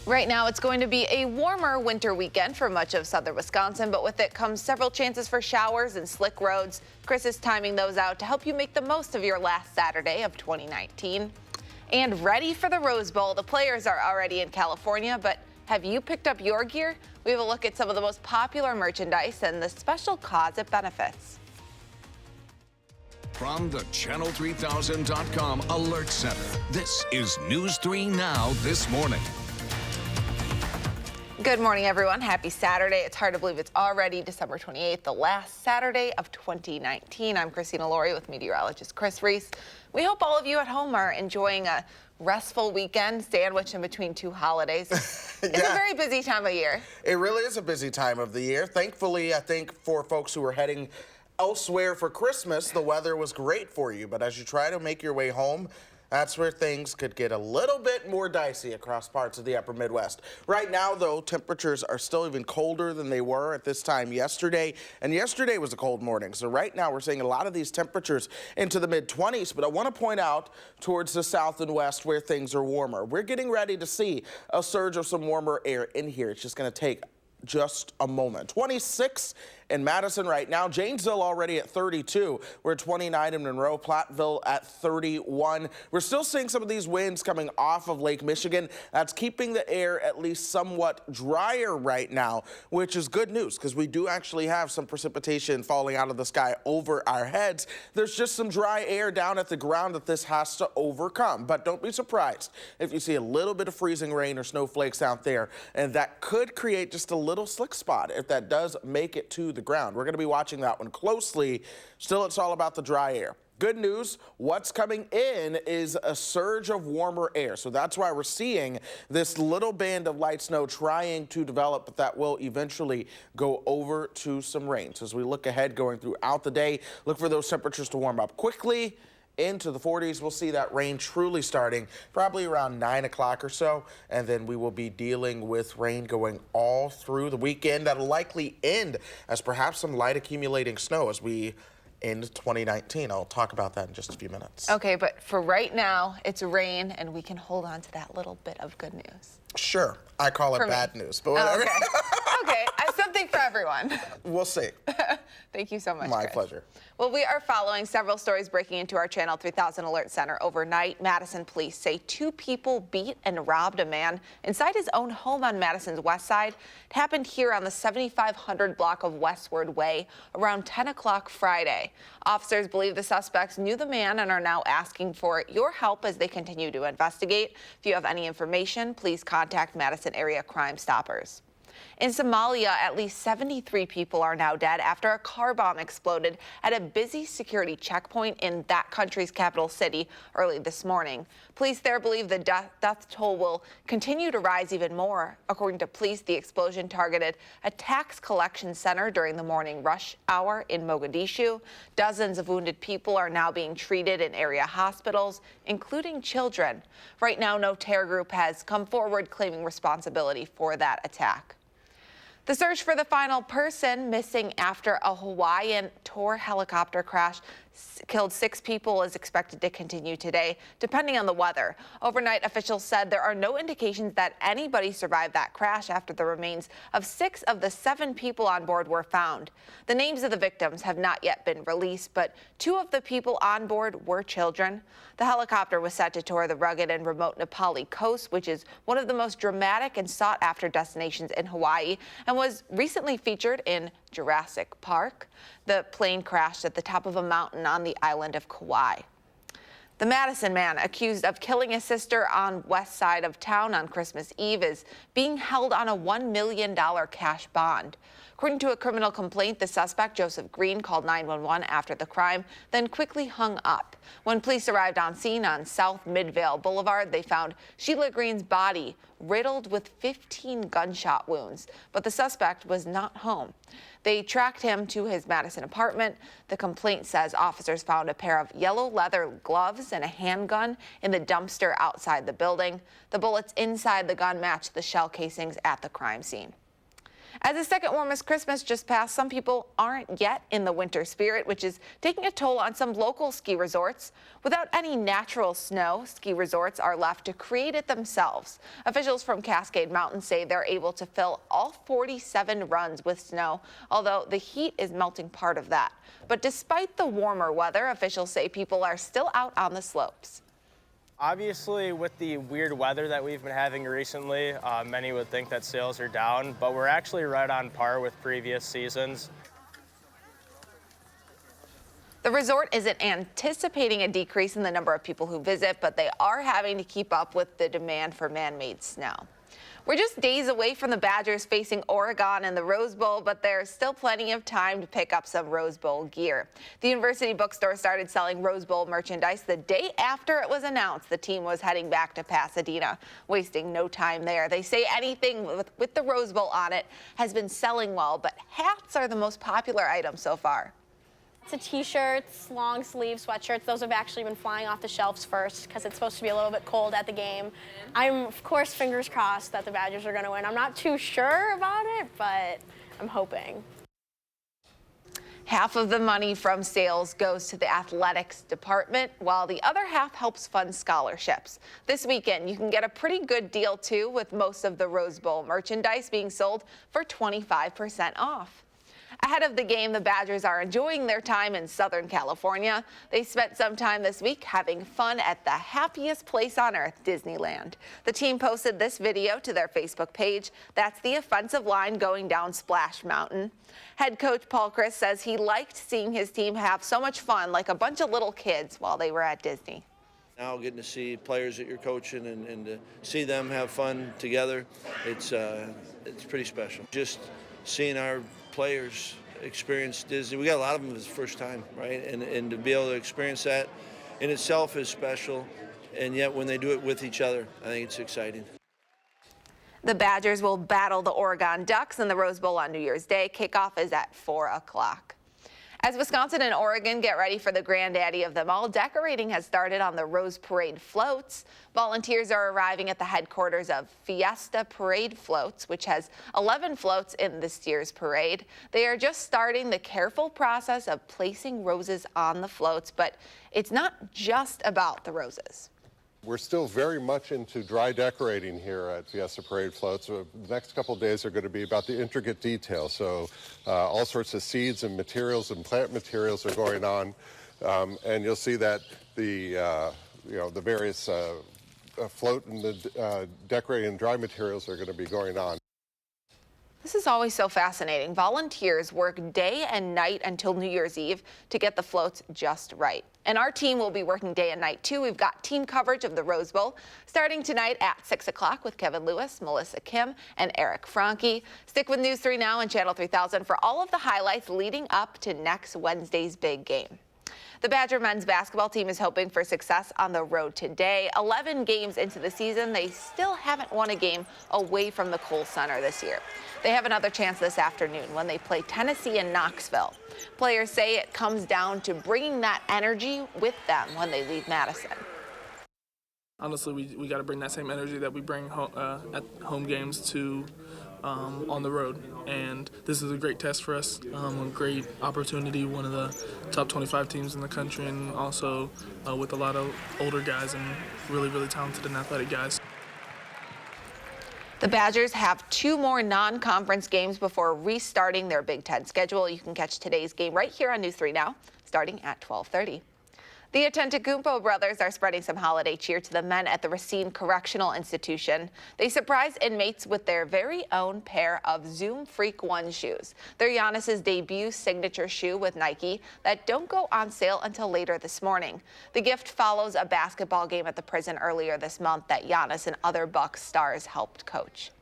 Right now, it's going to be a warmer winter weekend for much of southern Wisconsin, but with it comes several chances for showers and slick roads. Chris is timing those out to help you make the most of your last Saturday of 2019. And ready for the Rose Bowl. The players are already in California, but have you picked up your gear? We have a look at some of the most popular merchandise and the special cause it benefits. From the Channel3000.com Alert Center, this is News 3 Now This Morning. Good morning, everyone. Happy Saturday. It's hard to believe it's already December 28th, the last Saturday of 2019. I'm Christina Laurie with meteorologist Chris Reese. We hope all of you at home are enjoying a restful weekend sandwiched in between two holidays. It's a very busy time of year. It really is a busy time of the year. Thankfully, I think for folks who are heading elsewhere for Christmas, the weather was great for you. But as you try to make your way home, that's where things could get a little bit more dicey across parts of the upper Midwest. Right now, though, temperatures are still even colder than they were at this time yesterday. And yesterday was a cold morning. So right now we're seeing a lot of these temperatures into the mid-20s. But I want to point out towards the south and west where things are warmer. We're getting ready to see a surge of some warmer air in here. It's just going to take just a moment. 26 in Madison right now. Janesville already at 32. We're at 29 in Monroe. Platteville at 31. We're still seeing some of these winds coming off of Lake Michigan. That's keeping the air at least somewhat drier right now, which is good news because we do actually have some precipitation falling out of the sky over our heads. There's just some dry air down at the ground that this has to overcome. But don't be surprised if you see a little bit of freezing rain or snowflakes out there, and that could create just a little slick spot if that does make it to the ground. We're going to be watching that one closely. Still, it's all about the dry air. Good news, what's coming in is a surge of warmer air. So that's why we're seeing this little band of light snow trying to develop, but that will eventually go over to some rain. So as we look ahead going throughout the day, look for those temperatures to warm up quickly into the 40s. We'll see that rain truly starting probably around 9 o'clock or so, and then we will be dealing with rain going all through the weekend. That'll likely end as perhaps some light accumulating snow as we end 2019. I'll talk about that in just a few minutes. Okay, but for right now, it's rain, and we can hold on to that little bit of good news. Sure, I call it bad news, but whatever. Okay. Okay, I have something for everyone. We'll see. Thank you so much, My Chris. pleasure. Well, we are following several stories breaking into our Channel 3000 Alert Center overnight. Madison police say 2 people beat and robbed a man inside his own home on Madison's west side. It happened here on the 7500 block of Westward Way around 10 o'clock Friday. Officers believe the suspects knew the man and are now asking for your help as they continue to investigate. If you have any information, please contact Madison Area Crime Stoppers. In Somalia, at least 73 people are now dead after a car bomb exploded at a busy security checkpoint in that country's capital city early this morning. Police there believe the death toll will continue to rise even more. According to police, the explosion targeted a tax collection center during the morning rush hour in Mogadishu. Dozens of wounded people are now being treated in area hospitals, including children. Right now, no terror group has come forward claiming responsibility for that attack. The search for the final person missing after a Hawaiian tour helicopter crash killed 6 people is expected to continue today, depending on the weather. Overnight, officials said there are no indications that anybody survived that crash after the remains of 6 of the 7 people on board were found. The names of the victims have not yet been released, but 2 of the people on board were children. The helicopter was set to tour the rugged and remote Nepali coast, which is one of the most dramatic and sought-after destinations in Hawaii, and was recently featured in Jurassic Park. The plane crashed at the top of a mountain on the island of Kauai. The Madison man accused of killing his sister on west side of town on Christmas Eve is being held on a $1 million cash bond. According to a criminal complaint, the suspect, Joseph Green, called 911 after the crime, then quickly hung up. When police arrived on scene on South Midvale Boulevard, they found Sheila Green's body riddled with 15 gunshot wounds, but the suspect was not home. They tracked him to his Madison apartment. The complaint says officers found a pair of yellow leather gloves and a handgun in the dumpster outside the building. The bullets inside the gun matched the shell casings at the crime scene. As the second warmest Christmas just passed, some people aren't yet in the winter spirit, which is taking a toll on some local ski resorts. Without any natural snow, ski resorts are left to create it themselves. Officials from Cascade Mountain say they're able to fill all 47 runs with snow, although the heat is melting part of that. But despite the warmer weather, officials say people are still out on the slopes. Obviously, with the weird weather that we've been having recently, many would think that sales are down, but we're actually right on par with previous seasons. The resort isn't anticipating a decrease in the number of people who visit, but they are having to keep up with the demand for man-made snow. We're just days away from the Badgers facing Oregon in the Rose Bowl, but there's still plenty of time to pick up some Rose Bowl gear. The University Bookstore started selling Rose Bowl merchandise the day after it was announced the team was heading back to Pasadena, wasting no time there. They say anything with the Rose Bowl on it has been selling well, but hats are the most popular item so far. It's t-shirts, long sleeve sweatshirts. Those have actually been flying off the shelves first because it's supposed to be a little bit cold at the game. I'm, of course, fingers crossed that the Badgers are going to win. I'm not too sure about it, but I'm hoping. Half of the money from sales goes to the athletics department, while the other half helps fund scholarships. This weekend, you can get a pretty good deal, too, with most of the Rose Bowl merchandise being sold for 25% off. Ahead of the game, the Badgers are enjoying their time in Southern California. They spent some time this week having fun at the happiest place on earth, Disneyland. The team posted this video to their Facebook page. That's the offensive line going down Splash Mountain. Head coach Paul Chris says he liked seeing his team have so much fun like a bunch of little kids while they were at Disney. Now getting to see players that you're coaching and to see them have fun together, it's pretty special. Just seeing our players experience Disney. We got a lot of them for the first time, right? And to be able to experience that in itself is special. And yet when they do it with each other, I think it's exciting. The Badgers will battle the Oregon Ducks in the Rose Bowl on New Year's Day. Kickoff is at 4 o'clock. As Wisconsin and Oregon get ready for the granddaddy of them all, decorating has started on the Rose Parade floats. Volunteers are arriving at the headquarters of Fiesta Parade Floats, which has 11 floats in this year's parade. They are just starting the careful process of placing roses on the floats, but it's not just about the roses. We're still very much into dry decorating here at Fiesta Parade Floats. The next couple of days are going to be about the intricate details. So all sorts of seeds and materials and plant materials are going on. And you'll see that the various float and the decorating and dry materials are going to be going on. This is always so fascinating. Volunteers work day and night until New Year's Eve to get the floats just right. And our team will be working day and night, too. We've got team coverage of the Rose Bowl starting tonight at 6 o'clock with Kevin Lewis, Melissa Kim, and Eric Franke. Stick with News 3 Now and Channel 3000 for all of the highlights leading up to next Wednesday's big game. The Badger men's basketball team is hoping for success on the road today. 11 games into the season, they still haven't won a game away from the Kohl Center this year. They have another chance this afternoon when they play Tennessee in Knoxville. Players say it comes down to bringing that energy with them when they leave Madison. Honestly, we got to bring that same energy that we bring at home games to on the road, and this is a great test for us, a great opportunity, one of the top 25 teams in the country, and also with a lot of older guys and really, really talented and athletic guys. The Badgers have 2 more non-conference games before restarting their Big Ten schedule. You can catch today's game right here on News 3 Now, starting at 12:30. The Antetokounmpo brothers are spreading some holiday cheer to the men at the Racine Correctional Institution. They surprised inmates with their very own pair of Zoom Freak 1 shoes. They're Giannis's debut signature shoe with Nike that don't go on sale until later this morning. The gift follows a basketball game at the prison earlier this month that Giannis and other Bucks stars helped coach.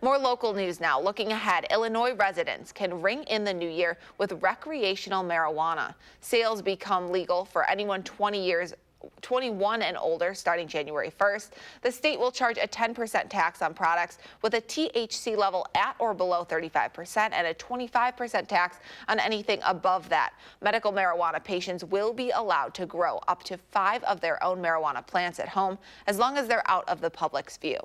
More local news now. Looking ahead, Illinois residents can ring in the new year with recreational marijuana. Sales become legal for anyone 21 and older starting January 1st. The state will charge a 10% tax on products with a THC level at or below 35% and a 25% tax on anything above that. Medical marijuana patients will be allowed to grow up to 5 of their own marijuana plants at home as long as they're out of the public's view.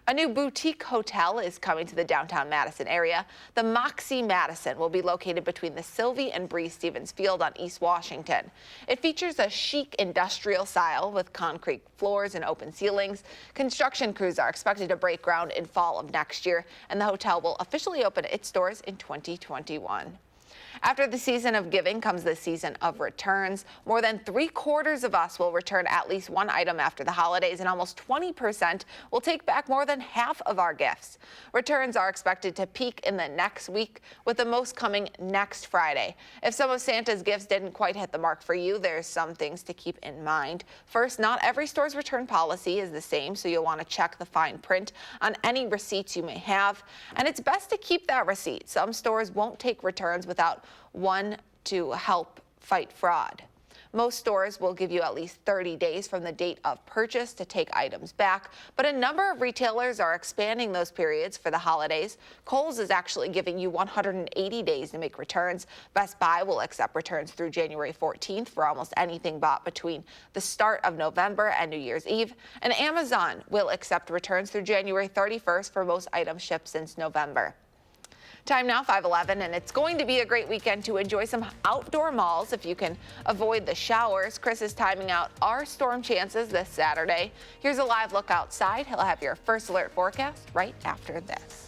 A new boutique hotel is coming to the downtown Madison area. The Moxie Madison will be located between the Sylvie and Bree Stevens Field on East Washington. It features a chic industrial style with concrete floors and open ceilings. Construction crews are expected to break ground in fall of next year, and the hotel will officially open its doors in 2021. After the season of giving comes the season of returns. More than 3/4 of us will return at least one item after the holidays, and almost 20% will take back more than half of our gifts. Returns are expected to peak in the next week, with the most coming next Friday. If some of Santa's gifts didn't quite hit the mark for you, there's some things to keep in mind. First, not every store's return policy is the same, so you'll want to check the fine print on any receipts you may have. And it's best to keep that receipt. Some stores won't take returns without one to help fight fraud. Most stores will give you at least 30 days from the date of purchase to take items back, but a number of retailers are expanding those periods for the holidays. Kohl's is actually giving you 180 days to make returns. Best Buy will accept returns through January 14th for almost anything bought between the start of November and New Year's Eve. And Amazon will accept returns through January 31st for most items shipped since November. Time now, 5:11, and it's going to be a great weekend to enjoy some outdoor malls if you can avoid the showers. Chris is timing out our storm chances this Saturday. Here's a live look outside. He'll have your first alert forecast right after this.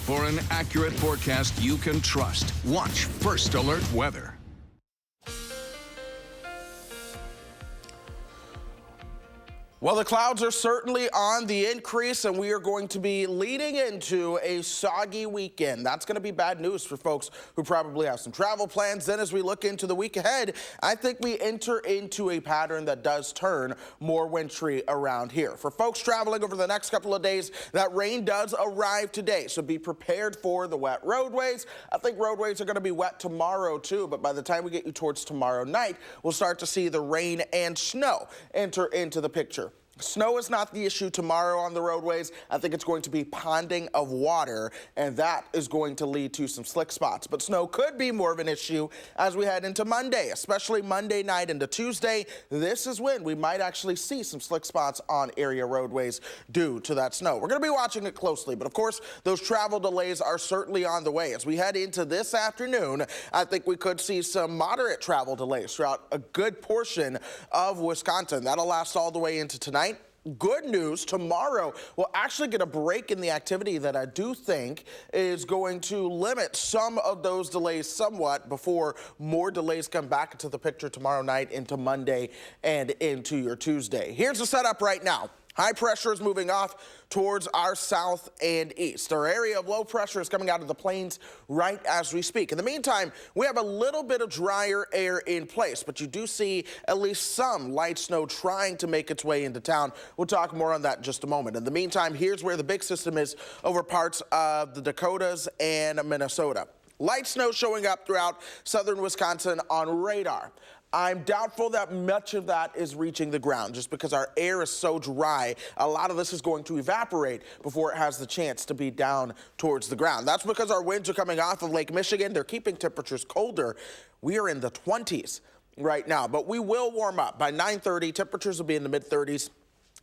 For an accurate forecast you can trust, watch First Alert Weather. Well, the clouds are certainly on the increase, and we are going to be leading into a soggy weekend. That's going to be bad news for folks who probably have some travel plans. Then as we look into the week ahead, I think we enter into a pattern that does turn more wintry around here. For folks traveling over the next couple of days, that rain does arrive today, so be prepared for the wet roadways. I think roadways are going to be wet tomorrow too, but by the time we get you towards tomorrow night, we'll start to see the rain and snow enter into the picture. Snow is not the issue tomorrow on the roadways. I think it's going to be ponding of water, and that is going to lead to some slick spots. But snow could be more of an issue as we head into Monday, especially Monday night into Tuesday. This is when we might actually see some slick spots on area roadways due to that snow. We're going to be watching it closely, but of course, those travel delays are certainly on the way. As we head into this afternoon, I think we could see some moderate travel delays throughout a good portion of Wisconsin. That'll last all the way into tonight. Good news, tomorrow we'll actually get a break in the activity that I do think is going to limit some of those delays somewhat before more delays come back into the picture tomorrow night, into Monday, and into your Tuesday. Here's the setup right now. High pressure is moving off towards our south and east. Our area of low pressure is coming out of the plains right as we speak. In the meantime, we have a little bit of drier air in place, but you do see at least some light snow trying to make its way into town. We'll talk more on that in just a moment. In the meantime, here's where the big system is over parts of the Dakotas and Minnesota. Light snow showing up throughout southern Wisconsin on radar. I'm doubtful that much of that is reaching the ground just because our air is so dry. A lot of this is going to evaporate before it has the chance to be down towards the ground. That's because our winds are coming off of Lake Michigan. They're keeping temperatures colder. We are in the 20s right now, but we will warm up. By 9:30, temperatures will be in the mid-30s.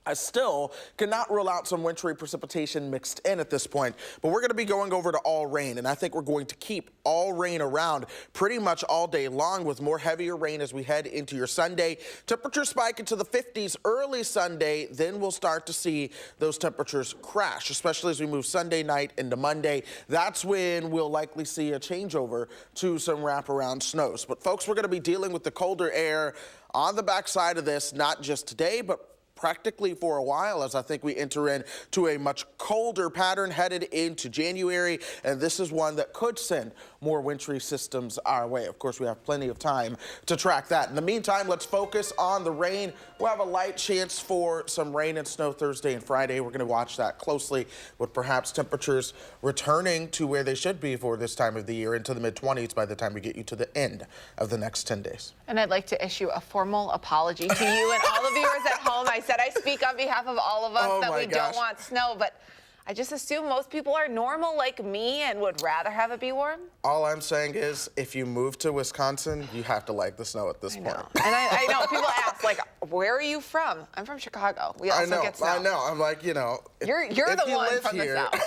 I still cannot rule out some wintry precipitation mixed in at this point, but we're going to be going over to all rain, and I think we're going to keep all rain around pretty much all day long with more heavier rain as we head into your Sunday. Temperatures spike into the 50s early Sunday, then we'll start to see those temperatures crash, especially as we move Sunday night into Monday. That's when we'll likely see a changeover to some wraparound snows. But folks, we're going to be dealing with the colder air on the backside of this, not just today, but practically for a while, as I think we enter into a much colder pattern headed into January, and this is one that could send more wintry systems our way. Of course, we have plenty of time to track that. In the meantime, let's focus on the rain. We'll have a light chance for some rain and snow Thursday and Friday. We're going to watch that closely with perhaps temperatures returning to where they should be for this time of the year, into the mid-20s by the time we get you to the end of the next 10 days. And I'd like to issue a formal apology to you and all the viewers at home. I said I speak on behalf of all of us that we don't want snow, but I just assume most people are normal like me and would rather have it be warm. All I'm saying is, if you move to Wisconsin, you have to like the snow at this point. And I know people ask, like, where are you from? I'm from Chicago. We also get snow. I know. I'm like, you know, you're the one from the south.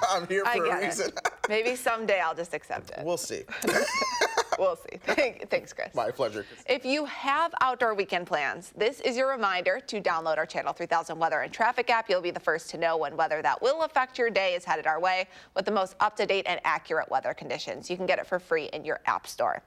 I'm here for a reason. Maybe someday I'll just accept it. We'll see. We'll see. Thanks, Chris. My pleasure. If you have outdoor weekend plans, this is your reminder to download our Channel 3000 weather and traffic app. You'll be the first to know when weather that will affect your day is headed our way with the most up-to-date and accurate weather conditions. You can get it for free in your app store.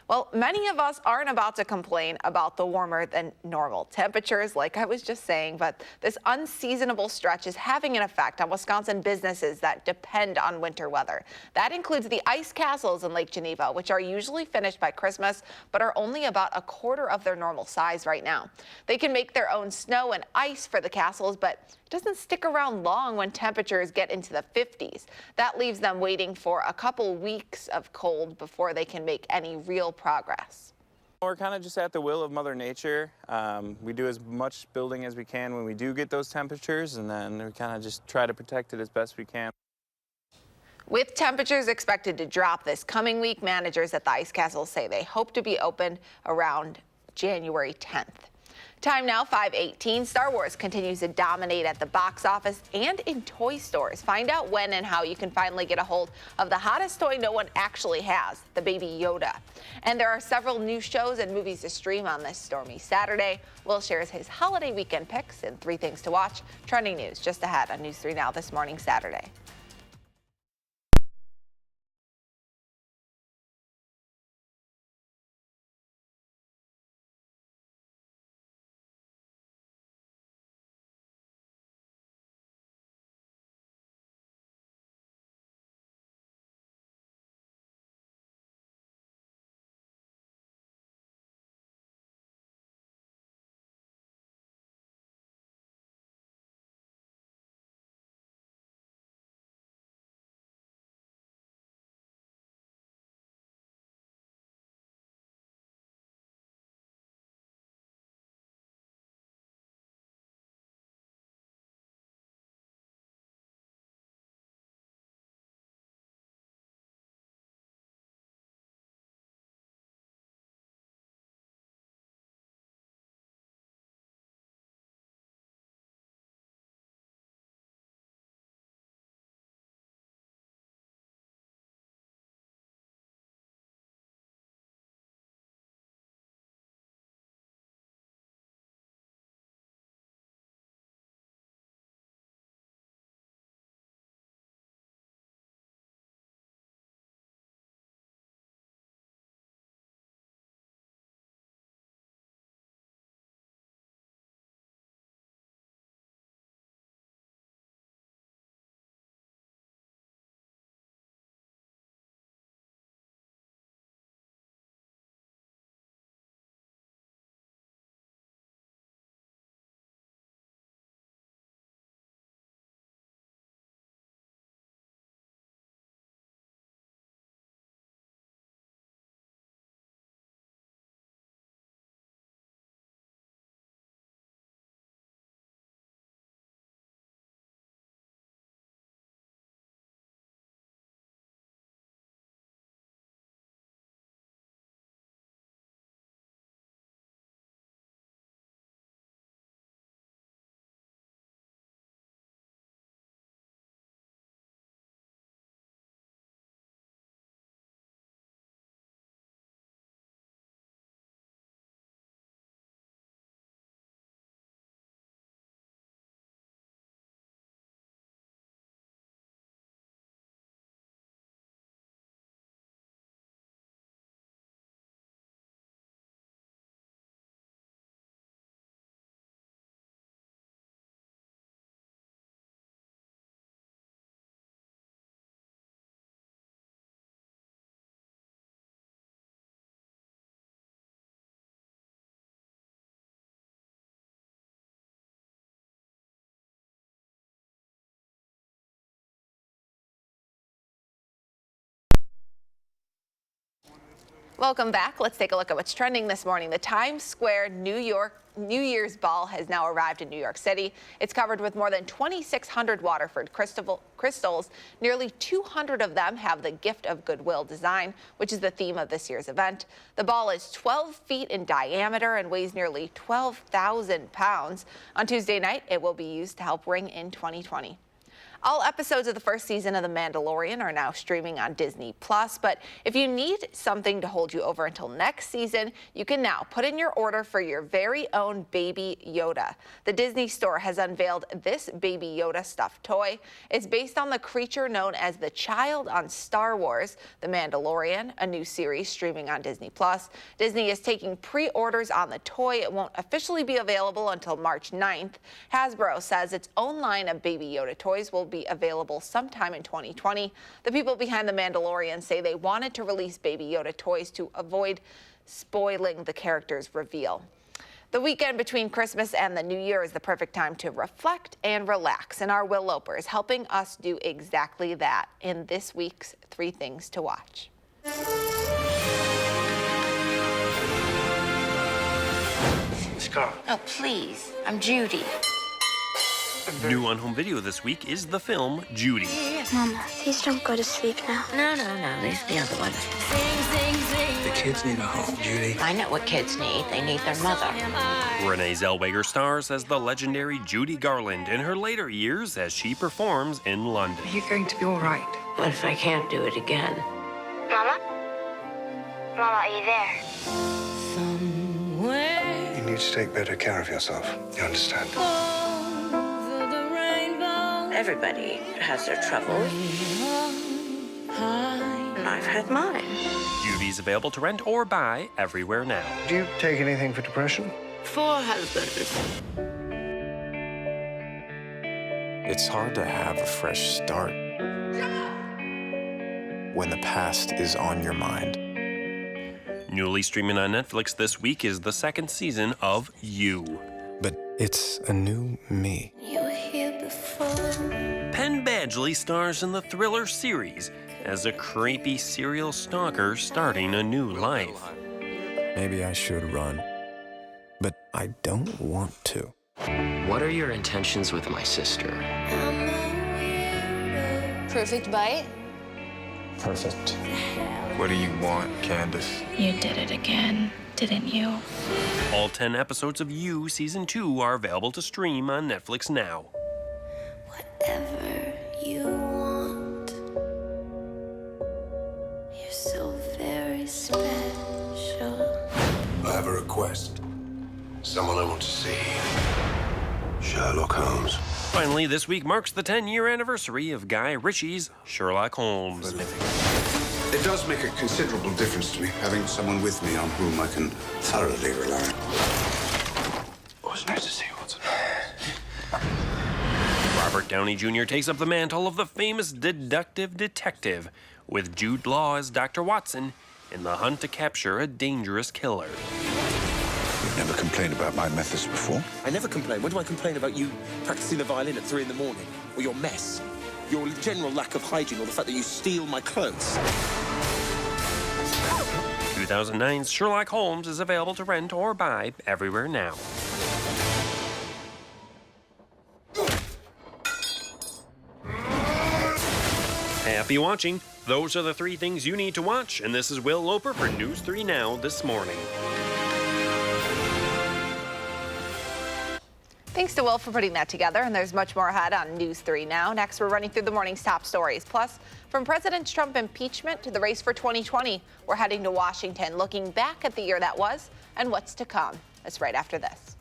Well, many of us aren't about to complain about the warmer than normal temperatures, like I was just saying, but this unseasonable stretch is having an effect on Wisconsin businesses that depend on winter weather. That includes the ice castles in Lake Geneva, which are usually finished by Christmas, but are only about a quarter of their normal size right now. They can make their own snow and ice for the castles, but it doesn't stick around long when temperatures get into the 50s. That leaves them waiting for a couple weeks of cold before they can make any real progress. We're kind of just at the will of Mother Nature. We do as much building as we can when we do get those temperatures, and then we kind of just try to protect it as best we can. With temperatures expected to drop this coming week, managers at the ice castle say they hope to be open around January 10th. Time now, 5:18. Star Wars continues to dominate at the box office and in toy stores. Find out when and how you can finally get a hold of the hottest toy no one actually has, the Baby Yoda. And there are several new shows and movies to stream on this stormy Saturday. Will shares his holiday weekend picks and 3 things to watch. Trending news just ahead on News 3 Now this morning, Saturday. Welcome back. Let's take a look at what's trending this morning. The Times Square New Year's ball has now arrived in New York City. It's covered with more than 2,600 Waterford crystals. Nearly 200 of them have the gift of goodwill design, which is the theme of this year's event. The ball is 12 feet in diameter and weighs nearly 12,000 pounds. On Tuesday night, it will be used to help ring in 2020. All episodes of the first season of The Mandalorian are now streaming on Disney+, but if you need something to hold you over until next season, you can now put in your order for your very own Baby Yoda. The Disney Store has unveiled this Baby Yoda stuffed toy. It's based on the creature known as the Child on Star Wars, The Mandalorian, a new series streaming on Disney+. Disney is taking pre-orders on the toy. It won't officially be available until March 9th. Hasbro says its own line of Baby Yoda toys will be available sometime in 2020. The people behind The Mandalorian say they wanted to release Baby Yoda toys to avoid spoiling the character's reveal. The weekend between Christmas and the New Year is the perfect time to reflect and relax, and our Will Loper is helping us do exactly that in this week's 3 Things to Watch. Scott. Oh, please. I'm Judy. New on home video this week is the film Judy. Mama, please don't go to sleep now. No, these are the other ones. The kids need a home, Judy. I know what kids need. They need their mother. Renee Zellweger stars as the legendary Judy Garland in her later years as she performs in London. You're going to be all right. What if I can't do it again? Mama? Mama, are you there? You need to take better care of yourself. You understand? Everybody has their troubles. And I've had mine. Judy's available to rent or buy everywhere now. Do you take anything for depression? 4 husbands. It's hard to have a fresh start when the past is on your mind. Newly streaming on Netflix this week is the 2nd season of You. But it's a new me. You were here before. Penn Badgley stars in the thriller series as a creepy serial stalker starting a new life. Maybe I should run, but I don't want to. What are your intentions with my sister? Perfect bite? Perfect. What do you want, Candace? You did it again, didn't you? All 10 episodes of You Season 2 are available to stream on Netflix now. Whatever you want. You're so very special. I have a request. Someone I want to see. Sherlock Holmes. Finally, this week marks the 10-year anniversary of Guy Ritchie's Sherlock Holmes. It does make a considerable difference to me having someone with me on whom I can thoroughly rely. Oh, it's nice to see you, Watson. Robert Downey Jr. takes up the mantle of the famous deductive detective, with Jude Law as Dr. Watson in the hunt to capture a dangerous killer. You've never complained about my methods before? I never complain. When do I complain about you practicing the violin at 3 in the morning? Or your mess? Your general lack of hygiene, or the fact that you steal my clothes? 2009's Sherlock Holmes is available to rent or buy everywhere now. Happy watching. Those are the 3 things you need to watch, and this is Will Loper for News 3 Now this morning. Thanks to Will for putting that together, and there's much more ahead on News 3 Now. Next, we're running through the morning's top stories. Plus, from President Trump impeachment to the race for 2020, we're heading to Washington, looking back at the year that was and what's to come. That's right after this.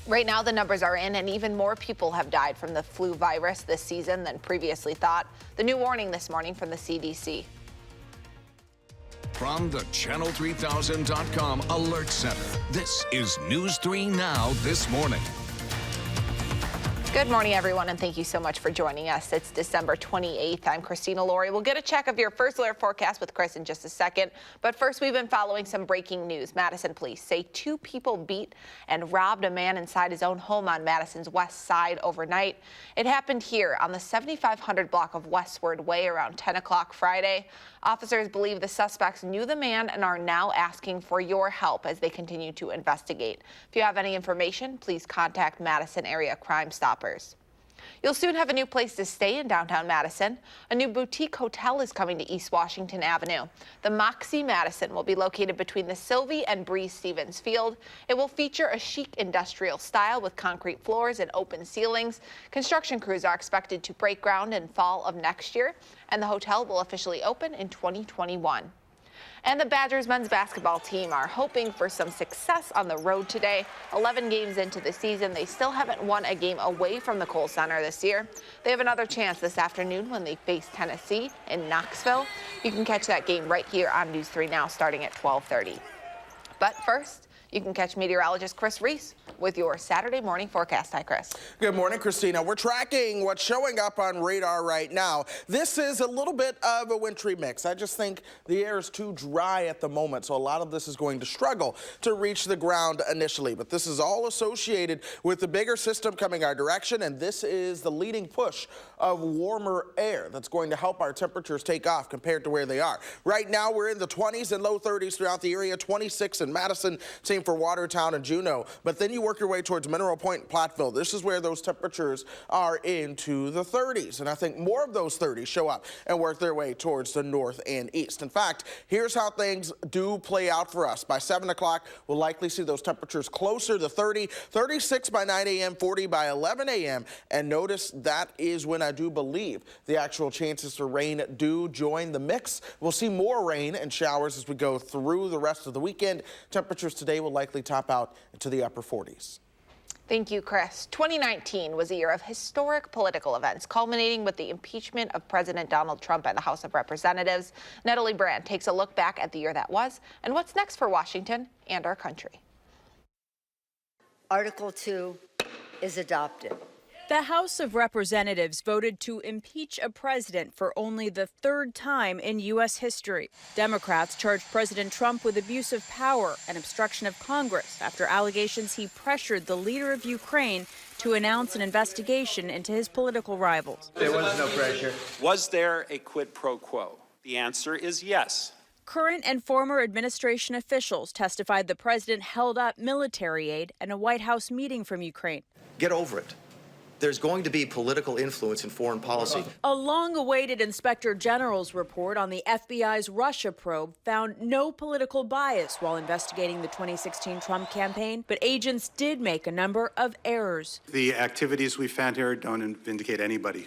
Right now, the numbers are in, and even more people have died from the flu virus this season than previously thought. The new warning this morning from the CDC. From the Channel3000.com Alert Center, this is News 3 Now this morning. Good morning, everyone, and thank you so much for joining us. It's December 28th. I'm Christina Laurie. We'll get a check of your first alert forecast with Chris in just a second. But first, we've been following some breaking news. Madison police say 2 people beat and robbed a man inside his own home on Madison's west side overnight. It happened here on the 7500 block of Westward Way around 10 o'clock Friday. Officers believe the suspects knew the man and are now asking for your help as they continue to investigate. If you have any information, please contact Madison Area Crime Stoppers. You'll soon have a new place to stay in downtown Madison. A new boutique hotel is coming to East Washington Avenue. The Moxie Madison will be located between the Sylvie and Breeze Stevens Field. It will feature a chic industrial style with concrete floors and open ceilings. Construction crews are expected to break ground in fall of next year, and the hotel will officially open in 2021. And the Badgers men's basketball team are hoping for some success on the road today. 11 games into the season, they still haven't won a game away from the Kohl Center this year. They have another chance this afternoon when they face Tennessee in Knoxville. You can catch that game right here on News 3 Now starting at 12:30. But first, you can catch meteorologist Chris Reese with your Saturday morning forecast. Hi, Chris. Good morning, Christina. We're tracking what's showing up on radar right now. This is a little bit of a wintry mix. I just think the air is too dry at the moment, so a lot of this is going to struggle to reach the ground initially. But this is all associated with the bigger system coming our direction, and this is the leading push of warmer air that's going to help our temperatures take off compared to where they are. Right now, we're in the 20s and low 30s throughout the area, 26 in Madison, same for Watertown and Juneau. But then you work your way towards Mineral Point and Platteville. This is where those temperatures are into the 30s. And I think more of those 30s show up and work their way towards the north and east. In fact, here's how things do play out for us. By 7 o'clock, we'll likely see those temperatures closer to 30, 36 by 9 a.m., 40 by 11 a.m. And notice that is when I do believe the actual chances for rain do join the mix. We'll see more rain and showers as we go through the rest of the weekend. Temperatures today will likely top out into the upper 40s. Thank you, Chris. 2019 was a year of historic political events, culminating with the impeachment of President Donald Trump at the House of Representatives. Natalie Brand takes a look back at the year that was and what's next for Washington and our country. Article 2 is adopted. The House of Representatives voted to impeach a president for only the 3rd time in U.S. history. Democrats charged President Trump with abuse of power and obstruction of Congress after allegations he pressured the leader of Ukraine to announce an investigation into his political rivals. There was no pressure. Was there a quid pro quo? The answer is yes. Current and former administration officials testified the president held up military aid and a White House meeting from Ukraine. Get over it. There's going to be political influence in foreign policy. A long-awaited Inspector General's report on the FBI's Russia probe found no political bias while investigating the 2016 Trump campaign, but agents did make a number of errors. The activities we found here don't vindicate anybody.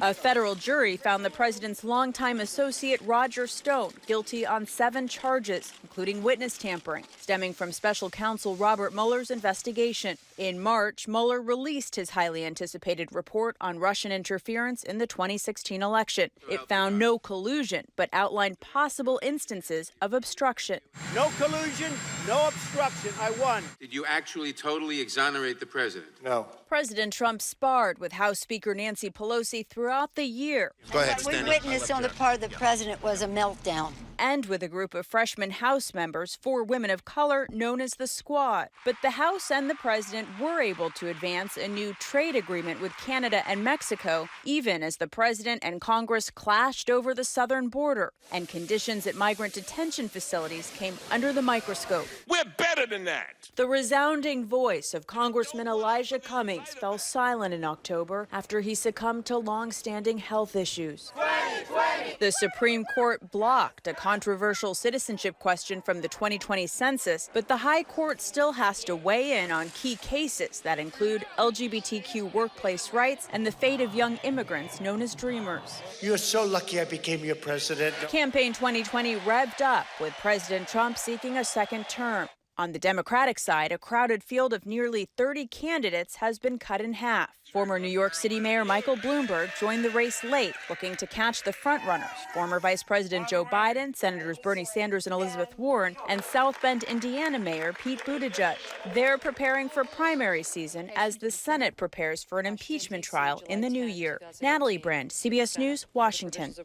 A federal jury found the president's longtime associate Roger Stone guilty on 7 charges, including witness tampering, stemming from special counsel Robert Mueller's investigation. In March, Mueller released his highly anticipated report on Russian interference in the 2016 election. It found no collusion, but outlined possible instances of obstruction. No collusion, no obstruction. I won. Did you actually totally exonerate the president? No. President Trump sparred with House Speaker Nancy Pelosi throughout the year. Go ahead, What we witnessed on the part of the president was a meltdown. And with a group of freshman House members, 4 women of color known as the Squad. But the House and the president were able to advance a new trade agreement with Canada and Mexico, even as the president and Congress clashed over the southern border, and conditions at migrant detention facilities came under the microscope. We're better than that. The resounding voice of Congressman Elijah Cummings fell silent in October after he succumbed to long-standing health issues. 2020. The Supreme Court blocked a controversial citizenship question from the 2020 census, but the High Court still has to weigh in on key cases that include LGBTQ workplace rights and the fate of young immigrants known as Dreamers. You're so lucky I became your president. Campaign 2020 revved up with President Trump seeking a second term. On the Democratic side, a crowded field of nearly 30 candidates has been cut in half. Former New York City Mayor Michael Bloomberg joined the race late, looking to catch the frontrunners, former Vice President Joe Biden, Senators Bernie Sanders and Elizabeth Warren, and South Bend, Indiana Mayor Pete Buttigieg. They're preparing for primary season as the Senate prepares for an impeachment trial in the new year. Natalie Brand, CBS News, Washington.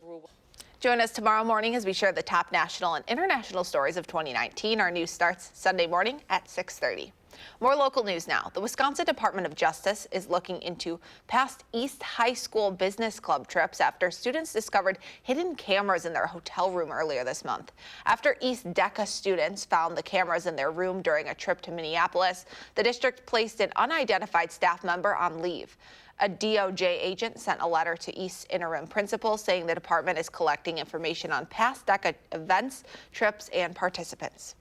Join us tomorrow morning as we share the top national and international stories of 2019. Our news starts Sunday morning at 6:30. More local news now. The Wisconsin Department of Justice is looking into past East High School business club trips after students discovered hidden cameras in their hotel room earlier this month. After East DECA students found the cameras in their room during a trip to Minneapolis, the district placed an unidentified staff member on leave. A DOJ agent sent a letter to East's interim principal saying the department is collecting information on past DECA events, trips, and participants.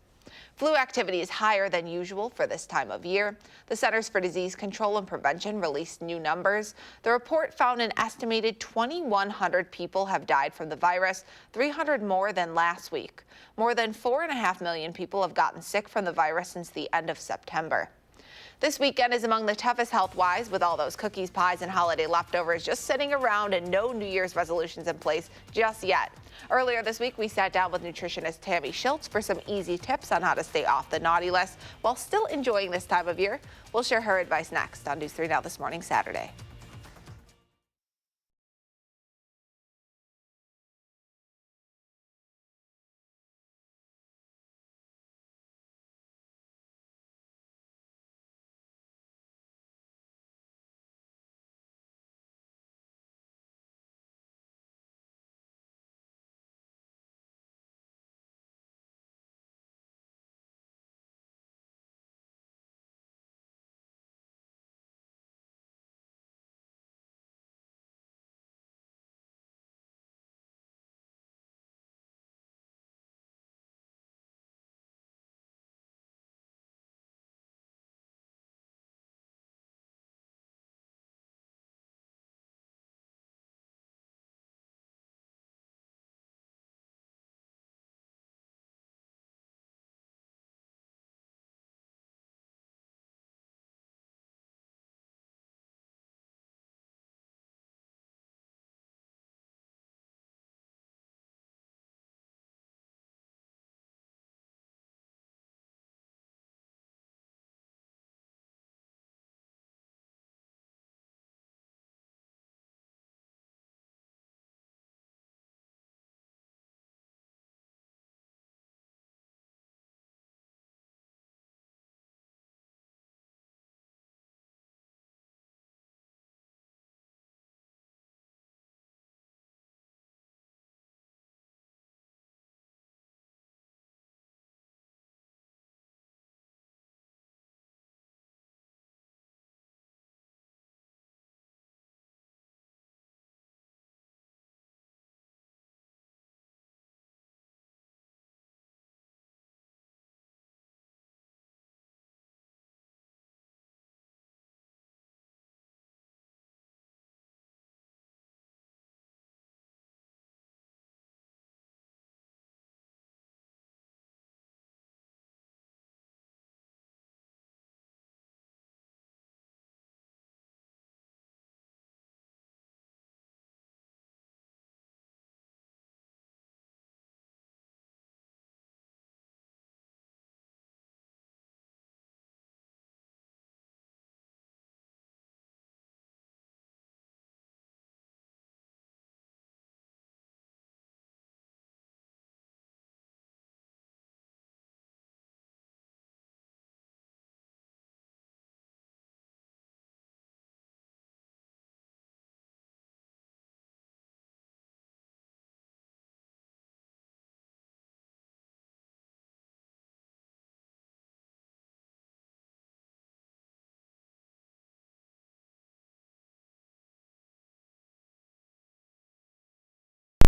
Flu activity is higher than usual for this time of year. The Centers for Disease Control and Prevention released new numbers. The report found an estimated 2,100 people have died from the virus, 300 more than last week. More than 4.5 million people have gotten sick from the virus since the end of September. This weekend is among the toughest health-wise, with all those cookies, pies, and holiday leftovers just sitting around and no New Year's resolutions in place just yet. Earlier this week, we sat down with nutritionist Tammy Schultz for some easy tips on how to stay off the naughty list while still enjoying this time of year. We'll share her advice next on News 3 Now This Morning, Saturday.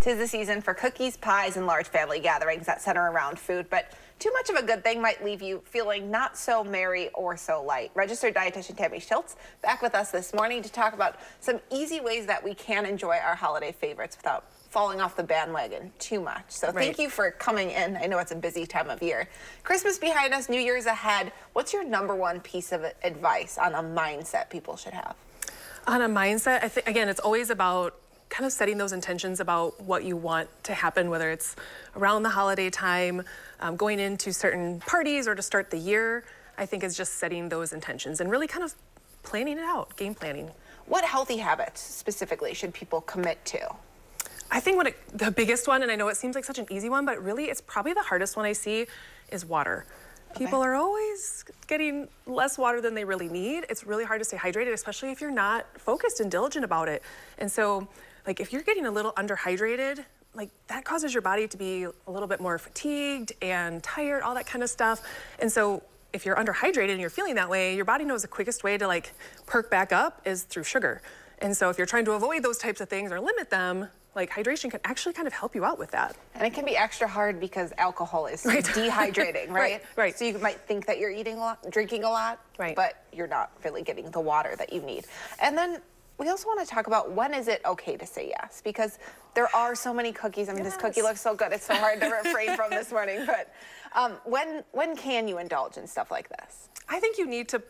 Tis the season for cookies, pies, and large family gatherings that center around food, but too much of a good thing might leave you feeling not so merry or so light. Registered dietitian Tammy Schultz back with us this morning to talk about some easy ways that we can enjoy our holiday favorites without falling off the bandwagon too much. So thank you for coming in. I know it's a busy time of year. Christmas behind us, New Year's ahead. What's your #1 piece of advice on a mindset people should have? On a mindset, I think, again, it's always about kind of setting those intentions about what you want to happen, whether it's around the holiday time, going into certain parties, or to start the year. I think is just setting those intentions and really kind of planning it out, game planning. What healthy habits specifically should people commit to? I think the biggest one, and I know it seems like such an easy one, but really it's probably the hardest one I see, is water. People are always getting less water than they really need. It's really hard to stay hydrated, especially if you're not focused and diligent about it. And so, like, if you're getting a little underhydrated, like, that causes your body to be a little bit more fatigued and tired, all that kind of stuff. And so if you're underhydrated and you're feeling that way, your body knows the quickest way to, like, perk back up is through sugar. And so if you're trying to avoid those types of things or limit them, like, hydration can actually kind of help you out with that. And it can be extra hard because alcohol is dehydrating, right? Right. So you might think that you're eating a lot, drinking a lot, but you're not really getting the water that you need. And then we also want to talk about, when is it okay to say yes? Because there are so many cookies. I mean, this cookie looks so good. It's so hard to refrain from this morning. But when can you indulge in stuff like this? I think you need to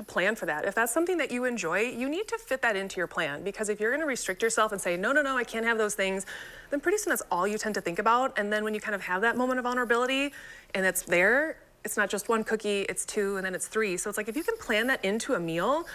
plan for that. If that's something that you enjoy, you need to fit that into your plan, because if you're going to restrict yourself and say, no, I can't have those things, then pretty soon that's all you tend to think about. And then when you kind of have that moment of vulnerability and it's there, it's not just 1 cookie, it's 2, and then it's 3. So it's like, if you can plan that into a meal,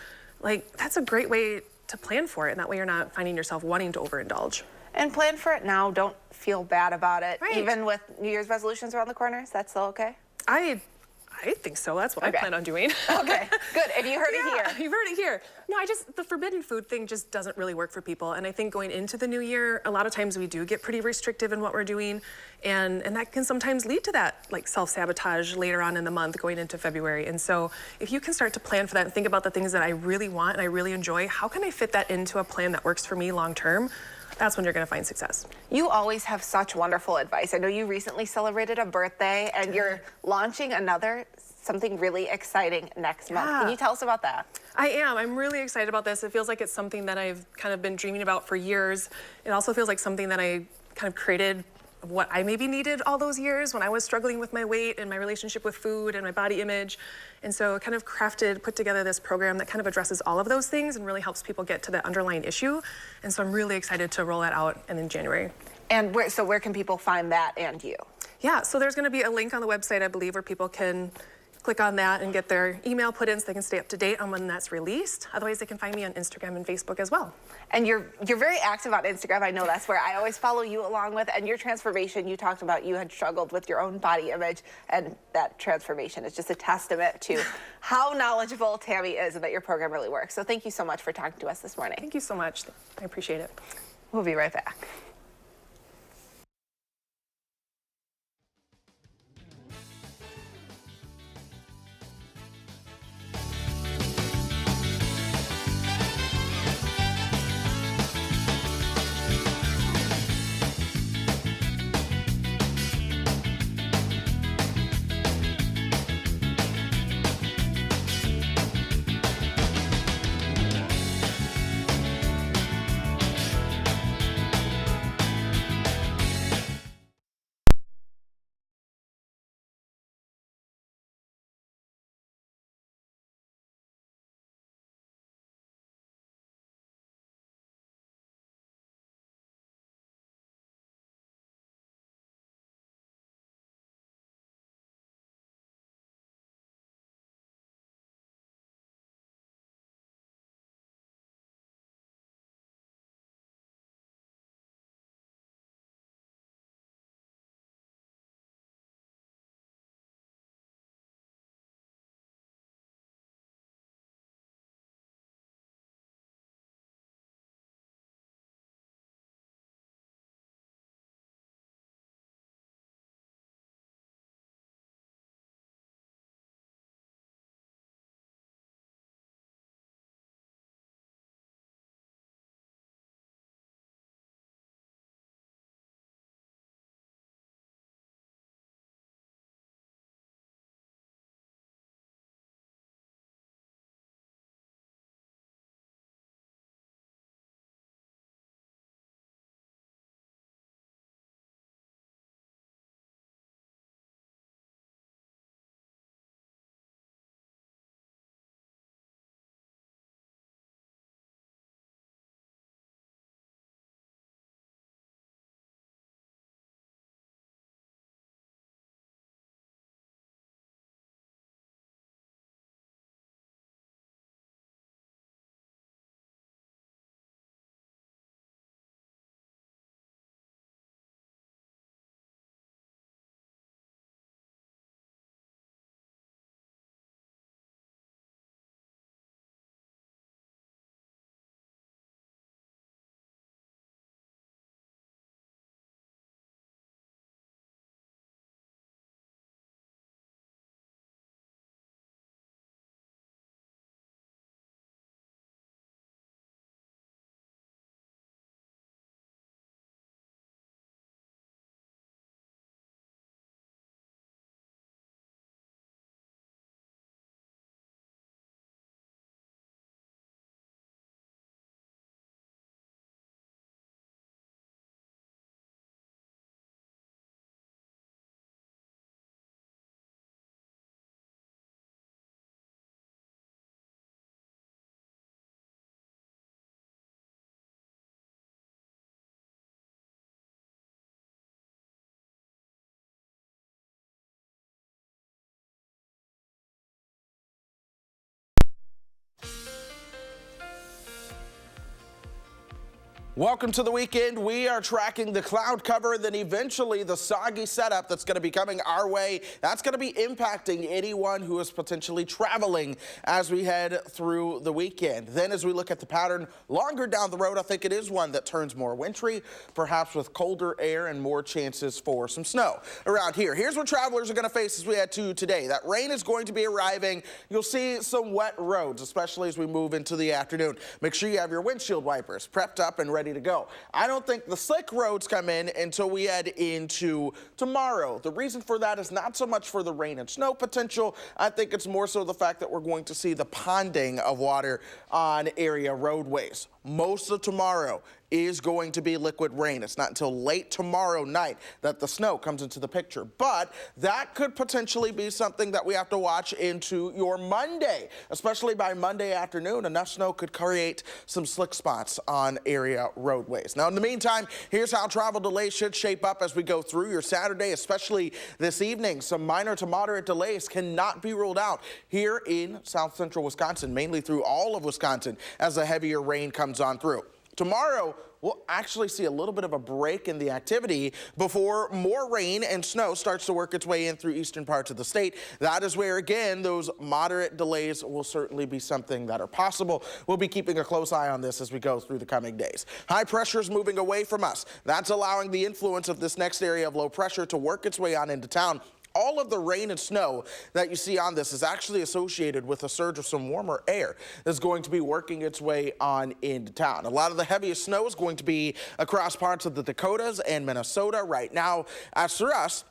like, that's a great way to plan for it. And that way you're not finding yourself wanting to overindulge. And plan for it now. Don't feel bad about it. Even with New Year's resolutions around the corner, is that still okay? I think so. That's what I plan on doing. Okay, good. If you heard it here. You've heard it here. No, the forbidden food thing just doesn't really work for people. And I think going into the new year, a lot of times we do get pretty restrictive in what we're doing. And that can sometimes lead to that, like, self-sabotage later on in the month going into February. And so if you can start to plan for that and think about the things that I really want and I really enjoy, how can I fit that into a plan that works for me long term? That's when you're going to find success. You always have such wonderful advice. I know you recently celebrated a birthday and you're launching something really exciting next month. Can you tell us about that? I am. I'm really excited about this. It feels like it's something that I've kind of been dreaming about for years. It also feels like something that I kind of created of what I maybe needed all those years when I was struggling with my weight and my relationship with food and my body image. And so kind of put together this program that kind of addresses all of those things and really helps people get to the underlying issue. And so I'm really excited to roll that out in January. And where can people find that and you? Yeah, so there's going to be a link on the website, I believe, where people can click on that and get their email put in so they can stay up to date on when that's released. Otherwise, they can find me on Instagram and Facebook as well. And you're very active on Instagram. I know that's where I always follow you along with. And your transformation, you talked about you had struggled with your own body image, and that transformation is just a testament to how knowledgeable Tammy is and that your program really works. So thank you so much for talking to us this morning. Thank you so much. I appreciate it. We'll be right back. Welcome to the weekend. We are tracking the cloud cover and then eventually the soggy setup that's going to be coming our way. That's going to be impacting anyone who is potentially traveling as we head through the weekend. Then as we look at the pattern longer down the road, I think it is one that turns more wintry, perhaps with colder air and more chances for some snow around here. Here's what travelers are going to face as we head to today. That rain is going to be arriving. You'll see some wet roads, especially as we move into the afternoon. Make sure you have your windshield wipers prepped up and ready to go. I don't think the slick roads come in until we head into tomorrow. The reason for that is not so much for the rain and snow potential. I think it's more so the fact that we're going to see the ponding of water on area roadways. Most of tomorrow is going to be liquid rain. It's not until late tomorrow night that the snow comes into the picture. But that could potentially be something that we have to watch into your Monday, especially by Monday afternoon. Enough snow could create some slick spots on area roadways. Now, in the meantime, here's how travel delays should shape up as we go through your Saturday, especially this evening. Some minor to moderate delays cannot be ruled out here in south central Wisconsin, mainly through all of Wisconsin as the heavier rain comes on through. Tomorrow, we'll actually see a little bit of a break in the activity before more rain and snow starts to work its way in through eastern parts of the state. That is where, again, those moderate delays will certainly be something that are possible. We'll be keeping a close eye on this as we go through the coming days. High pressure is moving away from us. That's allowing the influence of this next area of low pressure to work its way on into town. All of the rain and snow that you see on this is actually associated with a surge of some warmer air that's going to be working its way on into town. A lot of the heaviest snow is going to be across parts of the Dakotas and Minnesota right now. As for us,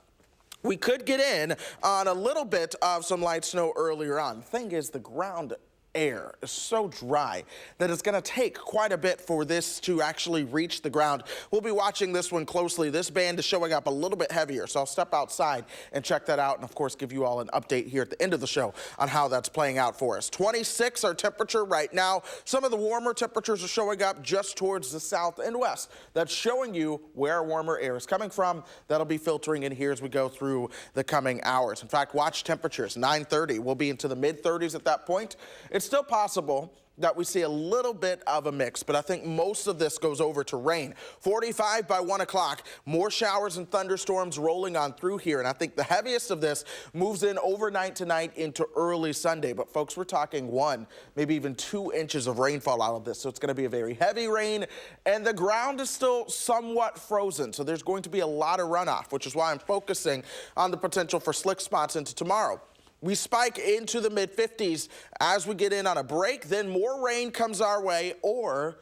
we could get in on a little bit of some light snow earlier on. The thing is, the ground air is so dry that it's going to take quite a bit for this to actually reach the ground. We'll be watching this one closely. This band is showing up a little bit heavier, so I'll step outside and check that out and, of course, give you all an update here at the end of the show on how that's playing out for us. 26 our temperature right now. Some of the warmer temperatures are showing up just towards the south and west. That's showing you where warmer air is coming from. That'll be filtering in here as we go through the coming hours. In fact, watch temperatures. 9:30. We'll be into the mid-30s at that point. It's still possible that we see a little bit of a mix, but I think most of this goes over to rain. 45 by 1 o'clock, more showers and thunderstorms rolling on through here, and I think the heaviest of this moves in overnight tonight into early Sunday. But folks, we're talking 1, maybe even 2 inches of rainfall out of this, so it's going to be a very heavy rain, and the ground is still somewhat frozen, so there's going to be a lot of runoff, which is why I'm focusing on the potential for slick spots into tomorrow. We spike into the mid-50s as we get in on a break, then more rain comes our way, or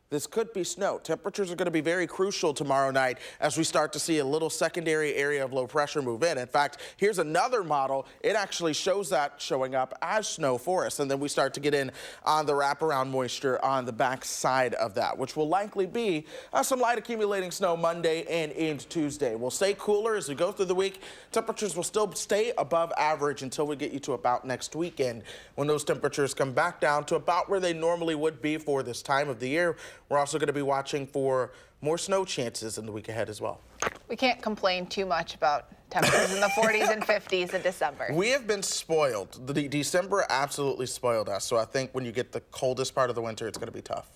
this could be snow. Temperatures are going to be very crucial tomorrow night as we start to see a little secondary area of low pressure move in. In fact, here's another model. It actually shows that showing up as snow for us, and then we start to get in on the wraparound moisture on the back side of that, which will likely be some light accumulating snow Monday and into Tuesday. We'll stay cooler as we go through the week. Temperatures will still stay above average until we get you to about next weekend, when those temperatures come back down to about where they normally would be for this time of the year. We're also going to be watching for more snow chances in the week ahead as well. We can't complain too much about temperatures in the 40s and 50s in December. We have been spoiled. December absolutely spoiled us. So I think when you get the coldest part of the winter, it's going to be tough.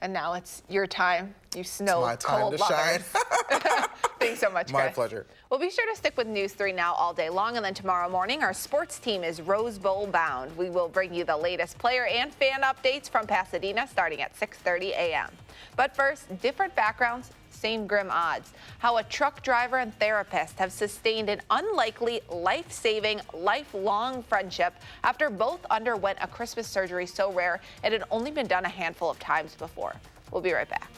And now it's your time, you snow it's my time cold to shine. Thanks so much, Chris. My pleasure. Well, be sure to stick with News 3 Now all day long, and then tomorrow morning, our sports team is Rose Bowl bound. We will bring you the latest player and fan updates from Pasadena starting at 6:30 a.m. But first, different backgrounds, same grim odds. How a truck driver and therapist have sustained an unlikely, life-saving, lifelong friendship after both underwent a Christmas surgery so rare it had only been done a handful of times before. We'll be right back.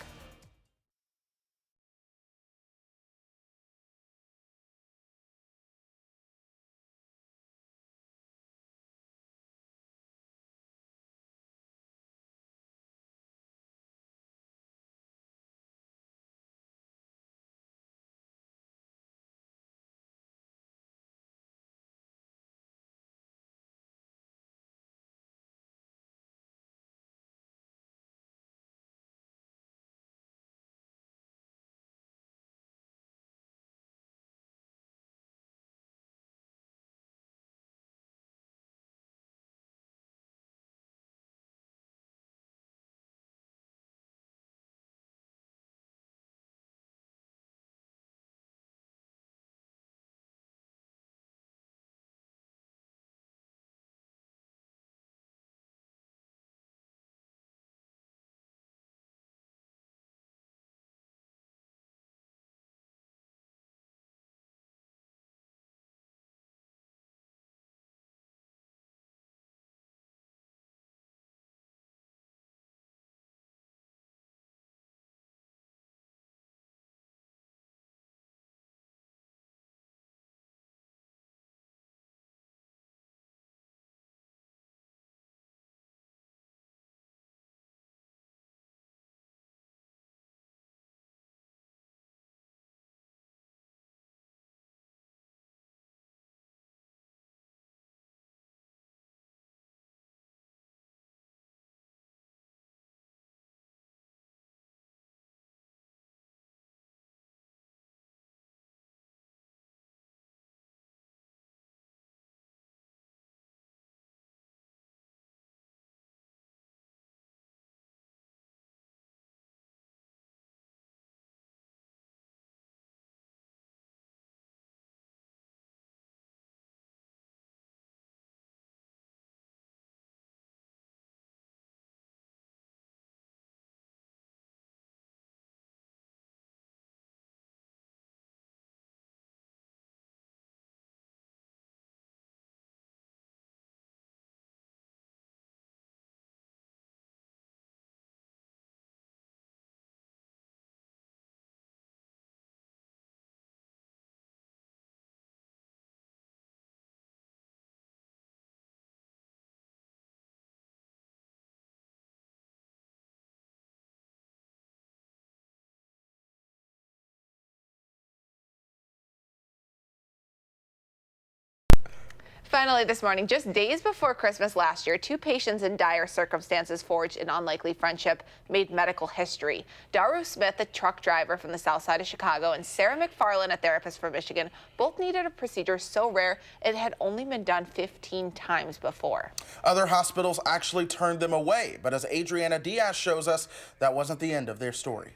Finally this morning, just days before Christmas last year, two patients in dire circumstances forged an unlikely friendship, made medical history. Daru Smith, a truck driver from the south side of Chicago, and Sarah McFarland, a therapist from Michigan, both needed a procedure so rare it had only been done 15 times before. Other hospitals actually turned them away, but as Adriana Diaz shows us, that wasn't the end of their story.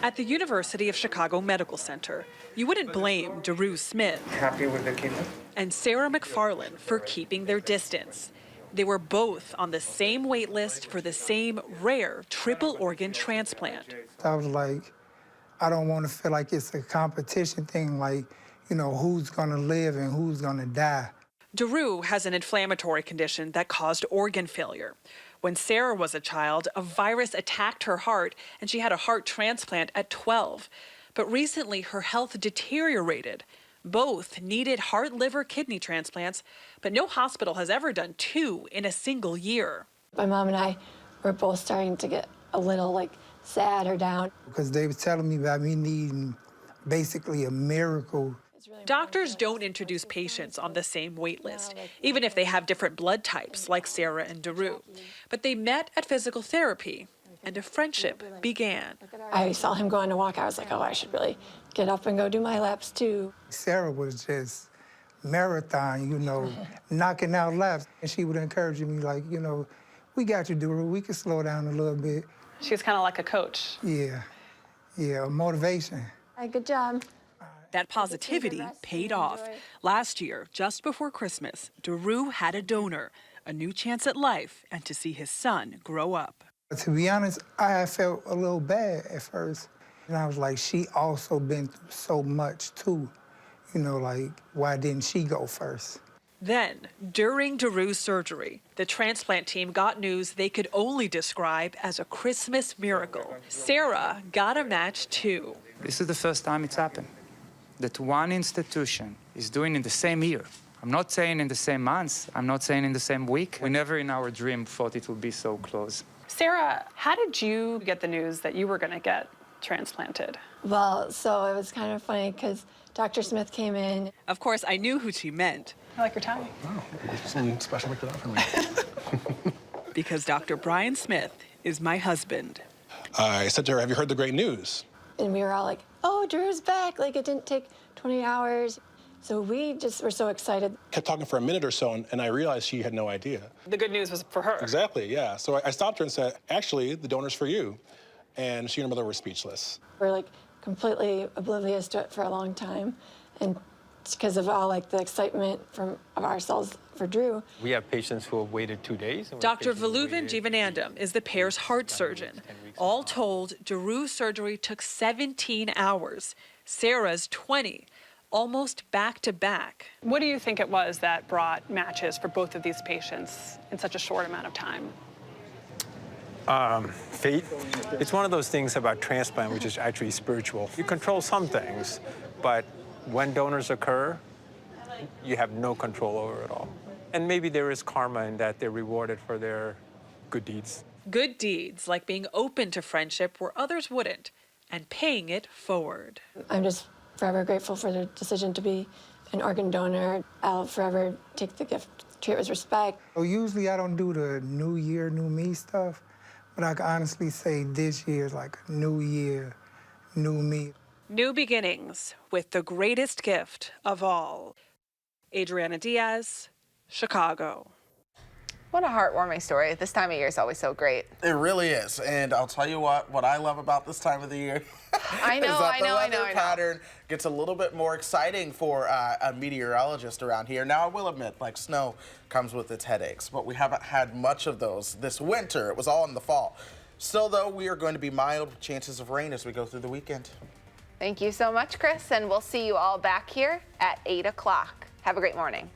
At the University of Chicago Medical Center, you wouldn't blame Daru Smith Happy with the kidney? and Sarah McFarland for keeping their distance. They were both on the same wait list for the same rare triple organ transplant. I was like, I don't want to feel like it's a competition thing, like, you know, who's gonna live and who's gonna die. Daru has an inflammatory condition that caused organ failure. When Sarah was a child, a virus attacked her heart and she had a heart transplant at 12. But recently her health deteriorated. Both needed heart, liver, kidney transplants, but no hospital has ever done two in a single year. My mom and I were both starting to get a little sad or down. Because they were telling me about me needing basically a miracle. Doctors don't introduce patients on the same wait list, even if they have different blood types like Sarah and Daru. But they met at physical therapy and a friendship began. I saw him go on a walk. I was like, oh, I should really get up and go do my laps too. Sarah was just marathon, you know, knocking out laps. And she would encourage me like, you know, we got you, Daru. We can slow down a little bit. She was kind of like a coach. Yeah, motivation. Good job. That positivity paid off. Last year, just before Christmas, Daru had a donor, a new chance at life, and to see his son grow up. To be honest, I felt a little bad at first. And I was like, she also been through so much too. You know, like, why didn't she go first? Then, during Daru's surgery, the transplant team got news they could only describe as a Christmas miracle. Sarah got a match too. This is the first time it's happened. That one institution is doing in the same year. I'm not saying in the same months, I'm not saying in the same week. We never in our dream thought it would be so close. Sarah, how did you get the news that you were going to get transplanted? Well, so it was kind of funny because Dr. Smith came in. Of course, I knew who she meant. I like your tie. Oh, something special like that for me. Because Dr. Brian Smith is my husband. I said to her, have you heard the great news? And we were all like, oh, Drew's back. Like, it didn't take 20 hours. So we just were so excited. Kept talking for a minute or so, and I realized she had no idea. The good news was for her. Exactly, yeah. So I stopped her and said, actually, the donor's for you. And she and her mother were speechless. We're like completely oblivious to it for a long time. And because of all the excitement of ourselves for Drew. We have patients who have waited 2 days. Dr. Valuvan Jivanandam is the pair's heart surgeon. All told, Daru's surgery took 17 hours. Sarah's 20, almost back to back. What do you think it was that brought matches for both of these patients in such a short amount of time? Fate. It's one of those things about transplant, which is actually spiritual. You control some things, but when donors occur, you have no control over it all. And maybe there is karma in that they're rewarded for their good deeds. Good deeds, like being open to friendship where others wouldn't, and paying it forward. I'm just forever grateful for their decision to be an organ donor. I'll forever take the gift, treat it with respect. So usually I don't do the new year, new me stuff, but I can honestly say this year is like a new year, new me. New beginnings with the greatest gift of all. Adriana Diaz, Chicago. What a heartwarming story. This time of year is always so great. It really is. And I'll tell you what I love about this time of the year I know, is that the I weather pattern gets a little bit more exciting for a meteorologist around here. Now, I will admit, snow comes with its headaches, but we haven't had much of those this winter. It was all in the fall. Still, though, we are going to be mild with chances of rain as we go through the weekend. Thank you so much, Chris, and we'll see you all back here at 8 o'clock. Have a great morning.